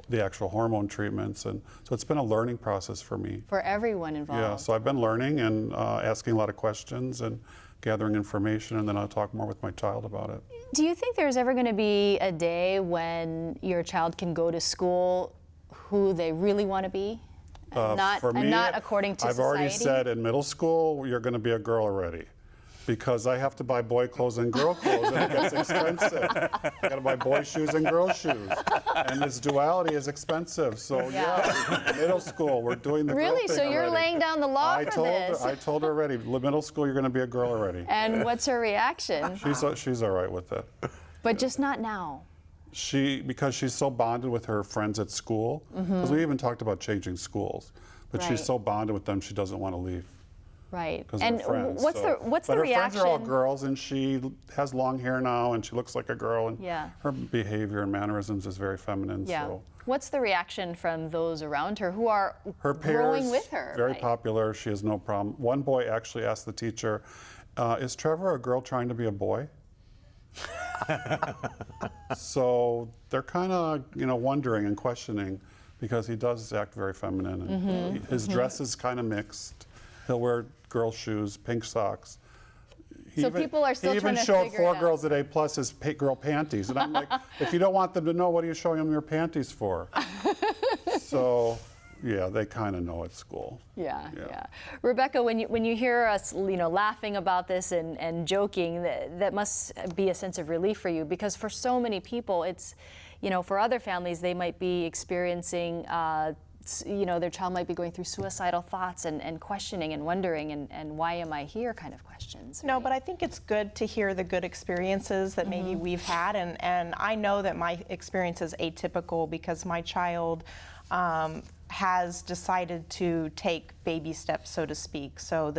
the actual hormone treatments? And so it's been a learning process for me. For everyone involved. Yeah, so I've been learning and asking a lot of questions and gathering information, and then I'll talk more with my child about it. Do you think there's ever going to be a day when your child can go to school who they really want to be, and not according to I've society? already said in middle school you're going to be a girl already, because I have to buy boy clothes and girl clothes, and it gets expensive. I got to buy boy shoes and girl shoes, and this duality is expensive. So yeah, middle school we're doing the Really? girl thing So you're already. laying down the law for this? I told her already. Middle school you're going to be a girl already. And what's her reaction? She's all right with it. But just not now. Because she's so bonded with her friends at school, because we even talked about changing schools, but Right. she's so bonded with them she doesn't want to leave. Right. Because And they're friends. what's the but her reaction? friends are all girls, and she has long hair now, and she looks like a girl, and Yeah. her behavior and mannerisms is very feminine. Yeah. So What's the reaction from those around her who are her peers, growing with her? very right? popular. She has no problem. One boy actually asked the teacher, "Is Trevor a girl trying to be a boy?" So they're kind of, wondering and questioning, because he does act very feminine, and his dress is kind of mixed. He'll wear girl shoes, pink socks. So people are still He even trying to showed figure 4 it out. girls at A+ his girl panties, and I'm like, if you don't want them to know, what are you showing them your panties for? So, yeah, they kind of know at school. Yeah. Rebecca, when you hear us, laughing about this and joking, that must be a sense of relief for you, because for so many people, it's, for other families, they might be experiencing, their child might be going through suicidal thoughts and questioning and wondering and why am I here kind of questions. No, right? but I think it's good to hear the good experiences that maybe we've had, and I know that my experience is atypical because my child has decided to take baby steps, so to speak. So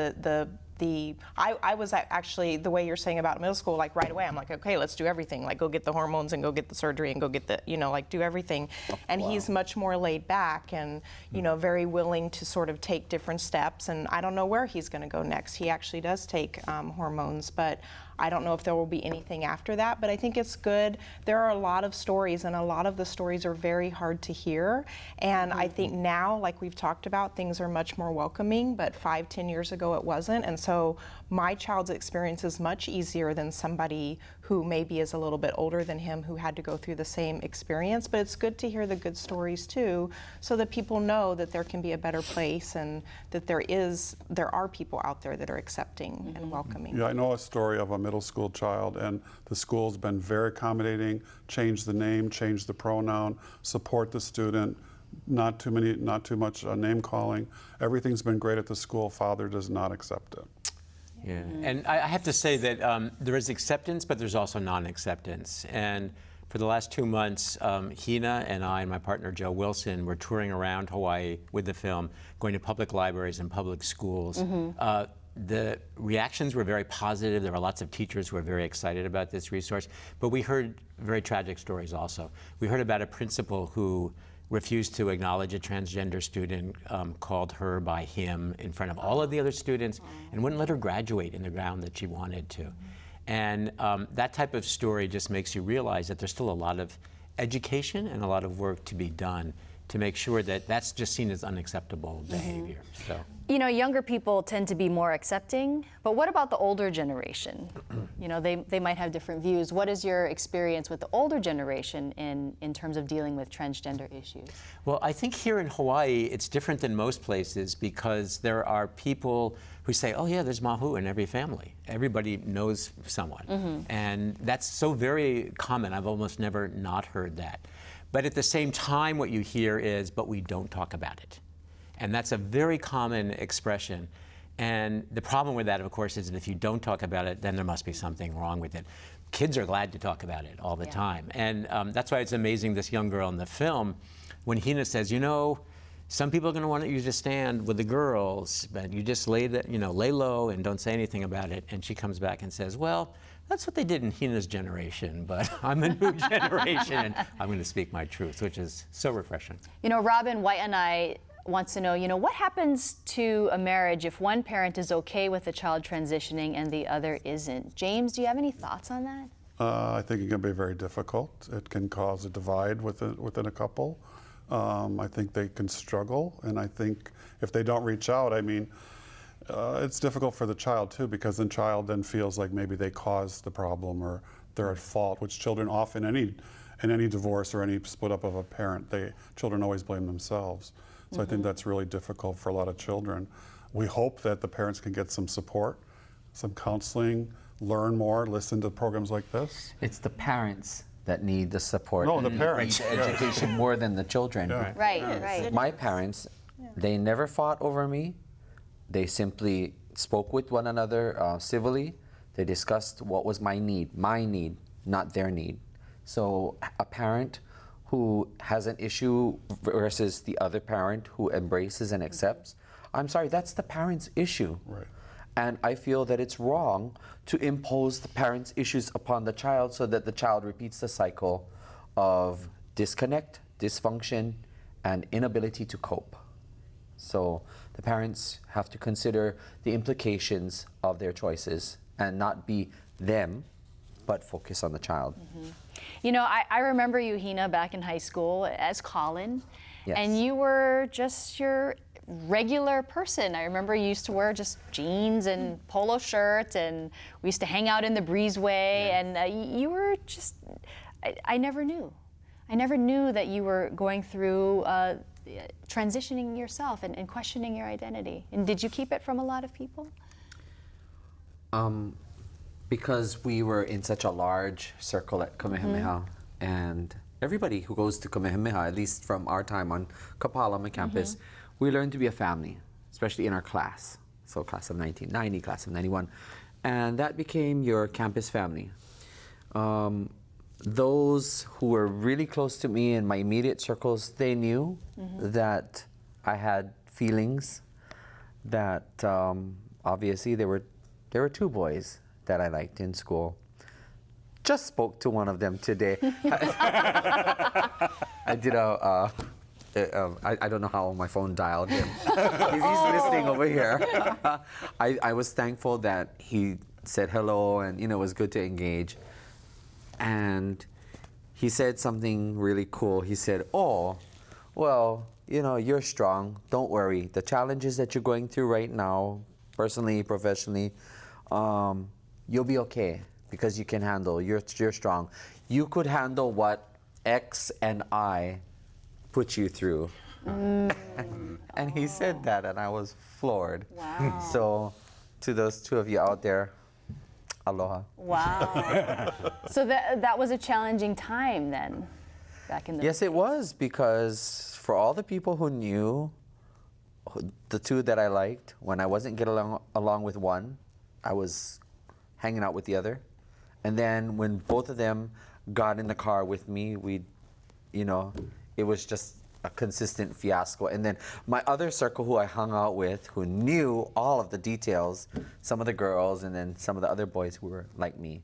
I was actually, the way you're saying about middle school, like right away, I'm like, okay, let's do everything. Like, go get the hormones and go get the surgery and go get the, do everything. And he's much more laid back and, very willing to sort of take different steps. And I don't know where he's going to go next. He actually does take hormones, but I don't know if there will be anything after that. But I think it's good. There are a lot of stories, and a lot of the stories are very hard to hear. And I think now, like we've talked about, things are much more welcoming, but 5-10 years ago it wasn't. And so my child's experience is much easier than somebody who maybe is a little bit older than him who had to go through the same experience. But it's good to hear the good stories too, so that people know that there can be a better place and that there are people out there that are accepting and welcoming. Yeah, I know a story of a middle school child, and the school's been very accommodating, changed the name, changed the pronoun, support the student, not too much name calling. Everything's been great at the school. Father does not accept it. Yeah, and I have to say that there is acceptance, but there's also non-acceptance. And for the last 2 months, Hina and I and my partner Joe Wilson were touring around Hawaii with the film, going to public libraries and public schools. The reactions were very positive. There were lots of teachers who were very excited about this resource. But we heard very tragic stories also. We heard about a principal who refused to acknowledge a transgender student, called her by him in front of all of the other students, and wouldn't let her graduate in the ground that she wanted to. And that type of story just makes you realize that there's still a lot of education and a lot of work to be done to make sure that that's just seen as unacceptable behavior. So. Younger people tend to be more accepting, but what about the older generation? They might have different views. What is your experience with the older generation in terms of dealing with transgender issues? Well, I think here in Hawaii, it's different than most places because there are people who say, oh yeah, there's mahu in every family. Everybody knows someone. And that's so very common. I've almost never not heard that. But at the same time, what you hear is, but we don't talk about it. And that's a very common expression. And the problem with that, of course, is that if you don't talk about it, then there must be something wrong with it. Kids are glad to talk about it all the time. And that's why it's amazing, this young girl in the film, when Hina says, some people are going to want you to stand with the girls, but you just lay low and don't say anything about it. And she comes back and says, well, that's what they did in Hina's generation, but I'm a new generation, and I'm going to speak my truth, which is so refreshing. Robin Waiʻanae wants to know, what happens to a marriage if one parent is okay with the child transitioning and the other isn't? James, do you have any thoughts on that? I think it can be very difficult. It can cause a divide within a couple. I think they can struggle, and I think if they don't reach out, it's difficult for the child too, because the child then feels like maybe they caused the problem or they're at fault, which children often, in any divorce or any split up of a parent, children always blame themselves. So I think that's really difficult for a lot of children. We hope that the parents can get some support, some counseling, learn more, listen to programs like this. It's the parents that need the support. No, the and parents. need the education more than the children. Yeah. Right. My parents, they never fought over me. They simply spoke with one another civilly. They discussed what was my need, not their need. So a parent who has an issue versus the other parent who embraces and accepts, I'm sorry, that's the parent's issue. Right. And I feel that it's wrong to impose the parents' issues upon the child so that the child repeats the cycle of disconnect, dysfunction, and inability to cope. So the parents have to consider the implications of their choices and not be them, but focus on the child. You know, I remember you, Hina, back in high school as Colin, Yes. and you were just your regular person. I remember you used to wear just jeans and polo shirt, and we used to hang out in the breezeway, and you were just, I never knew. I never knew that you were going through transitioning yourself and questioning your identity. And did you keep it from a lot of people? Because we were in such a large circle at Kamehameha, and everybody who goes to Kamehameha, at least from our time on Kapalama campus, we learned to be a family, especially in our class. So class of 1990, class of 91. And that became your campus family. Those who were really close to me in my immediate circles, they knew that I had feelings, that obviously there were two boys that I liked in school. Just spoke to one of them today. I did I don't know how my phone dialed him. He's listening over here. I was thankful that he said hello, and it was good to engage. And he said something really cool. He said, "Oh, well, you're strong. Don't worry. The challenges that you're going through right now, personally, professionally, you'll be okay because you can handle. You're strong. You could handle what X and I put you through." And he said that, and I was floored. Wow. So to those two of you out there, aloha. Wow. So that was a challenging time then, back in the Yes, it was, because for all the people who knew the two that I liked, when I wasn't getting along with one, I was hanging out with the other. And then when both of them got in the car with me, it was just a consistent fiasco. And then my other circle who I hung out with, who knew all of the details, some of the girls and then some of the other boys who were like me,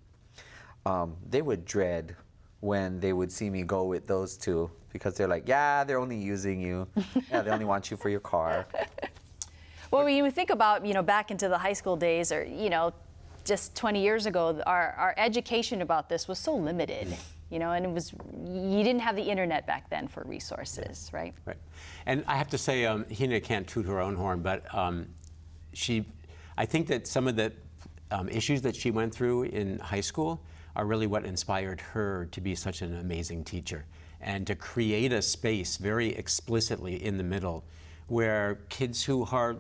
they would dread when they would see me go with those two, because they're like, yeah, they're only using you. Yeah, they only want you for your car. Well, when you think about, back into the high school days, or, just 20 years ago, our education about this was so limited. And you didn't have the internet back then for resources, right? Right. And I have to say, Hina can't toot her own horn, but I think that some of the issues that she went through in high school are really what inspired her to be such an amazing teacher, and to create a space very explicitly in the middle where kids who are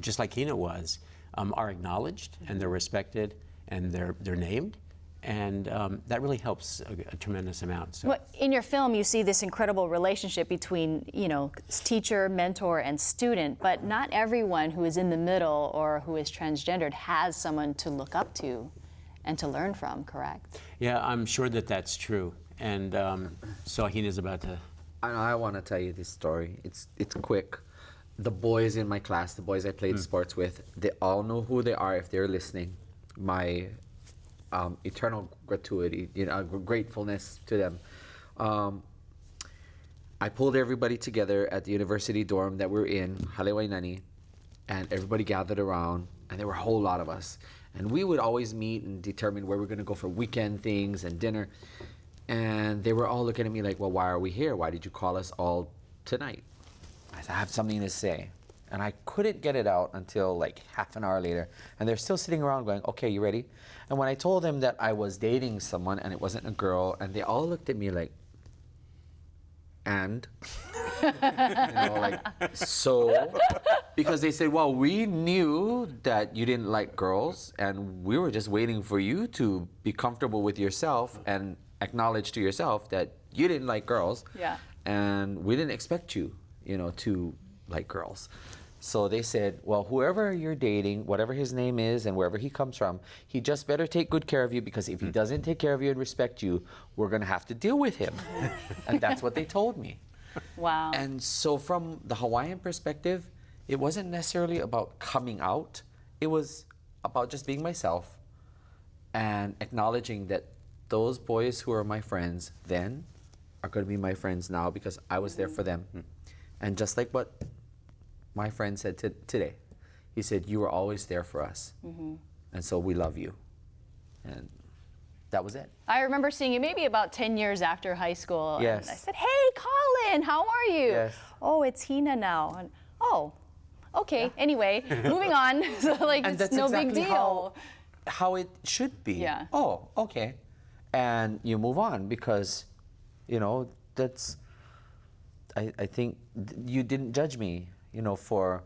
just like Hina was, are acknowledged and they're respected and they're named. And that really helps a tremendous amount. So. Well, in your film, you see this incredible relationship between, teacher, mentor, and student, but not everyone who is in the middle or who is transgendered has someone to look up to and to learn from, correct? Yeah, I'm sure that that's true. And so Hina's about to... I want to tell you this story. It's quick. The boys in my class, the boys I played sports with, they all know who they are if they're listening. My eternal gratuity, gratefulness to them. I pulled everybody together at the university dorm that we're in, Hinaleimoana, and everybody gathered around, and there were a whole lot of us. And we would always meet and determine where we're going to go for weekend things and dinner. And they were all looking at me like, well, why are we here? Why did you call us all tonight? I said, I have something to say. And I couldn't get it out until half an hour later. And they're still sitting around going, okay, you ready? And when I told them that I was dating someone and it wasn't a girl, and they all looked at me like, and? So? Because they said, well, we knew that you didn't like girls, and we were just waiting for you to be comfortable with yourself and acknowledge to yourself that you didn't like girls. Yeah. And we didn't expect you, to like girls. So they said, well, whoever you're dating, whatever his name is and wherever he comes from, he just better take good care of you, because if he doesn't take care of you and respect you, we're going to have to deal with him. And that's what they told me. Wow. And so from the Hawaiian perspective, it wasn't necessarily about coming out. It was about just being myself and acknowledging that those boys who are my friends then are going to be my friends now because I was there for them. And just like what my friend said today, he said, you were always there for us. And so we love you. And that was it. I remember seeing you maybe about 10 years after high school. Yes. And I said, hey, Colin, how are you? Yes. Oh, it's Hina now. And, oh, okay. Anyway, moving on. So, like, And it's that's no big exactly deal. how it should be. Yeah. Oh, okay. And you move on because, you know, that's, I think you didn't judge me, you know, for,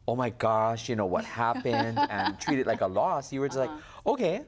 oh my gosh, you know, what happened and treat it like a loss. You were just like, okay,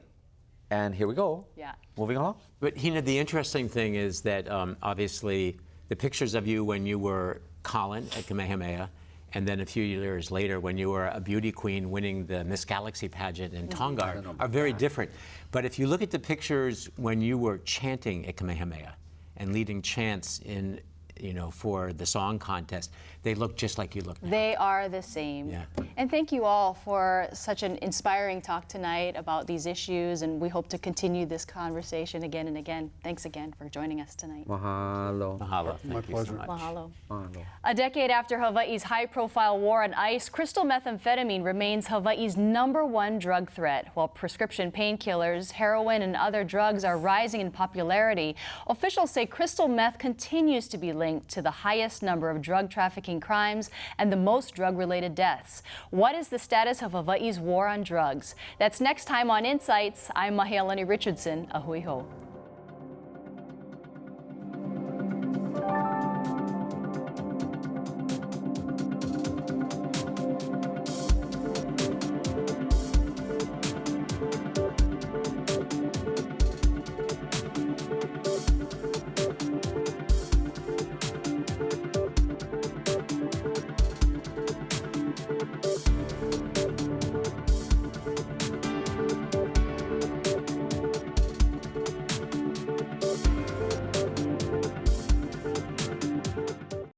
and here we go. Yeah. Moving along. But Hina, the interesting thing is that obviously the pictures of you when you were Colin at Kamehameha, and then a few years later when you were a beauty queen winning the Miss Galaxy pageant in Tonga are very different. But if you look at the pictures when you were chanting at Kamehameha and leading chants in, you know, for the song contest, they look just like you look now. They are the same. Yeah. And thank you all for such an inspiring talk tonight about these issues, and we hope to continue this conversation again and again. Thanks again for joining us tonight. Mahalo. Mahalo. My Thank you pleasure. so much. Mahalo. Mahalo. A decade after Hawaii's high-profile war on ice, crystal methamphetamine remains Hawaii's #1 drug threat. While prescription painkillers, heroin, and other drugs are rising in popularity, officials say crystal meth continues to be linked to the highest number of drug trafficking crimes and the most drug-related deaths. What is the status of Hawaii's war on drugs? That's next time on Insights. I'm Mahealani Richardson. Ahui ho.